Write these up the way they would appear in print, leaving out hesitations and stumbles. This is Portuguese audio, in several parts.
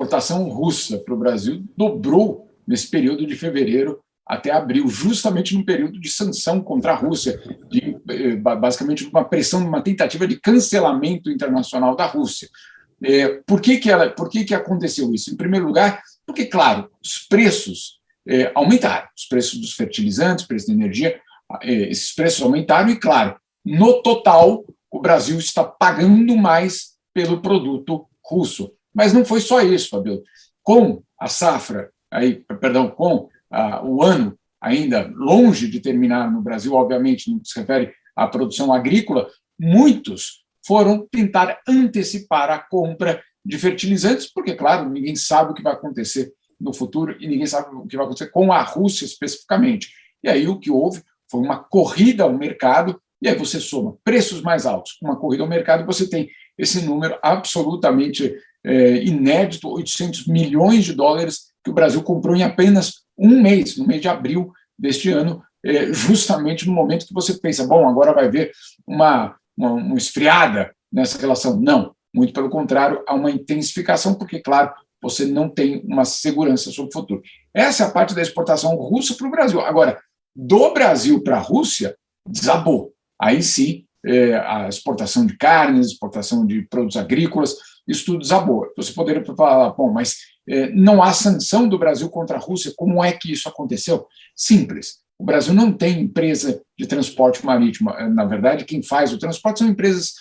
exportação russa para o Brasil dobrou nesse período de fevereiro até abril, justamente no período de sanção contra a Rússia, basicamente uma pressão, uma tentativa de cancelamento internacional da Rússia. Por que aconteceu isso? Em primeiro lugar, porque, claro, os preços aumentaram, os preços dos fertilizantes, preços da energia, esses preços aumentaram e, claro, no total, o Brasil está pagando mais pelo produto russo. Mas não foi só isso, Fabio. Com a safra, com o ano ainda longe de terminar no Brasil, obviamente, no que se refere à produção agrícola, muitos foram tentar antecipar a compra de fertilizantes, porque, claro, ninguém sabe o que vai acontecer no futuro e ninguém sabe o que vai acontecer com a Rússia especificamente. E aí o que houve foi uma corrida ao mercado, e aí você soma preços mais altos com uma corrida ao mercado, você tem esse número absolutamente inédito, 800 milhões de dólares que o Brasil comprou em apenas um mês, no mês de abril deste ano, justamente no momento que você pensa, bom, agora vai haver uma esfriada nessa relação. Não, muito pelo contrário, há uma intensificação, porque, claro, você não tem uma segurança sobre o futuro. Essa é a parte da exportação russa para o Brasil. Agora, do Brasil para a Rússia, desabou. Aí sim, a exportação de carnes, exportação de produtos agrícolas, isso tudo desabou. Você poderia falar, bom, mas não há sanção do Brasil contra a Rússia, como é que isso aconteceu? Simples. O Brasil não tem empresa de transporte marítimo. Na verdade, quem faz o transporte são empresas,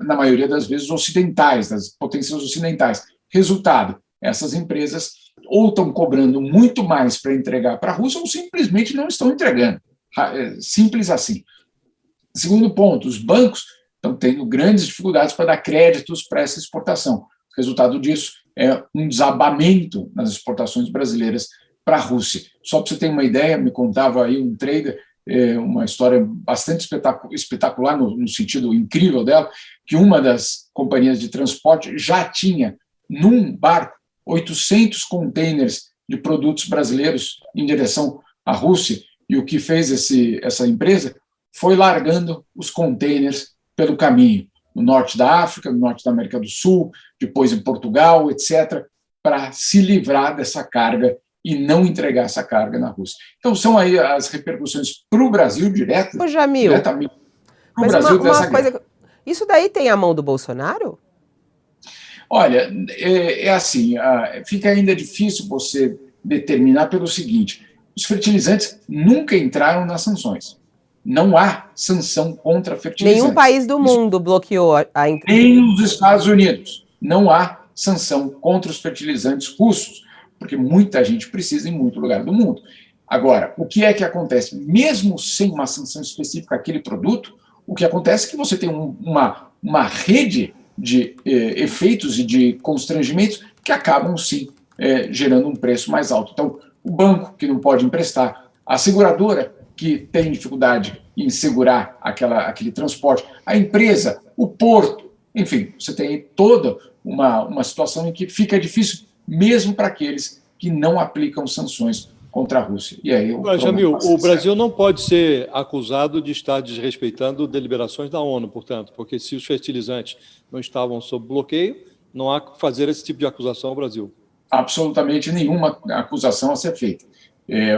na maioria das vezes, ocidentais, das potências ocidentais. Resultado, essas empresas ou estão cobrando muito mais para entregar para a Rússia ou simplesmente não estão entregando. Simples assim. Segundo ponto, os bancos estão tendo grandes dificuldades para dar créditos para essa exportação. O resultado disso é um desabamento nas exportações brasileiras para a Rússia. Só para você ter uma ideia, me contava aí um trader, uma história bastante espetacular, no sentido incrível dela, que uma das companhias de transporte já tinha, num barco, 800 containers de produtos brasileiros em direção à Rússia, e o que fez essa empresa foi largando os containers pelo caminho, no norte da África, no norte da América do Sul, depois em Portugal, etc., para se livrar dessa carga e não entregar essa carga na Rússia. Então, são aí as repercussões para o Brasil diretamente para o Brasil dessa guerra. Isso daí tem a mão do Bolsonaro? Olha, assim, fica ainda difícil você determinar pelo seguinte, os fertilizantes nunca entraram nas sanções. Não há sanção contra fertilizantes. Nenhum país do mundo bloqueou a entrada. Nem os Estados Unidos. Não há sanção contra os fertilizantes russos, porque muita gente precisa em muito lugar do mundo. Agora, o que é que acontece? Mesmo sem uma sanção específica àquele produto, o que acontece é que você tem uma rede de efeitos e de constrangimentos que acabam, sim, gerando um preço mais alto. Então, o banco que não pode emprestar, a seguradora que tem dificuldade em segurar aquele transporte, a empresa, o porto, enfim, você tem toda uma situação em que fica difícil mesmo para aqueles que não aplicam sanções contra a Rússia. E aí, Jamil, o Brasil não pode ser acusado de estar desrespeitando deliberações da ONU, portanto, porque se os fertilizantes não estavam sob bloqueio, não há que fazer esse tipo de acusação ao Brasil. Absolutamente nenhuma acusação a ser feita.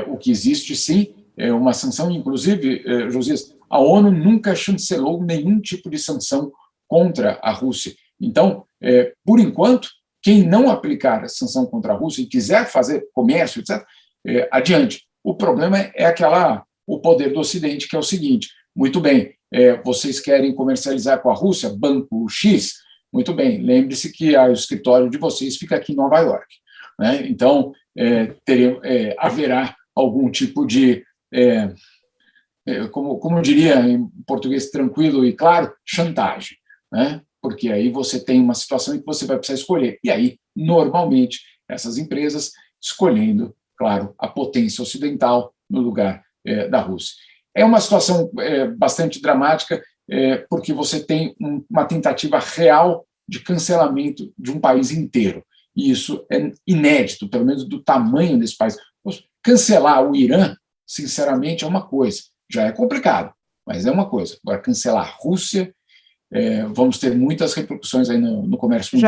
O que existe, sim, é uma sanção, inclusive, Josias, a ONU nunca chancelou nenhum tipo de sanção contra a Rússia. Então, por enquanto, quem não aplicar a sanção contra a Rússia e quiser fazer comércio, etc., adiante. O problema é o poder do Ocidente, que é o seguinte, muito bem, vocês querem comercializar com a Rússia, Banco X, muito bem, lembre-se que o escritório de vocês fica aqui em Nova York, né? Então, haverá algum tipo de, como diria em português tranquilo e claro, chantagem, né? Porque aí você tem uma situação em que você vai precisar escolher. E aí, normalmente, essas empresas escolhendo, claro, a potência ocidental no lugar da Rússia. É uma situação bastante dramática, porque você tem uma tentativa real de cancelamento de um país inteiro. E isso é inédito, pelo menos do tamanho desse país. Cancelar o Irã, sinceramente, é uma coisa. Já é complicado, mas é uma coisa. Agora, cancelar a Rússia, vamos ter muitas repercussões aí no comércio mundial.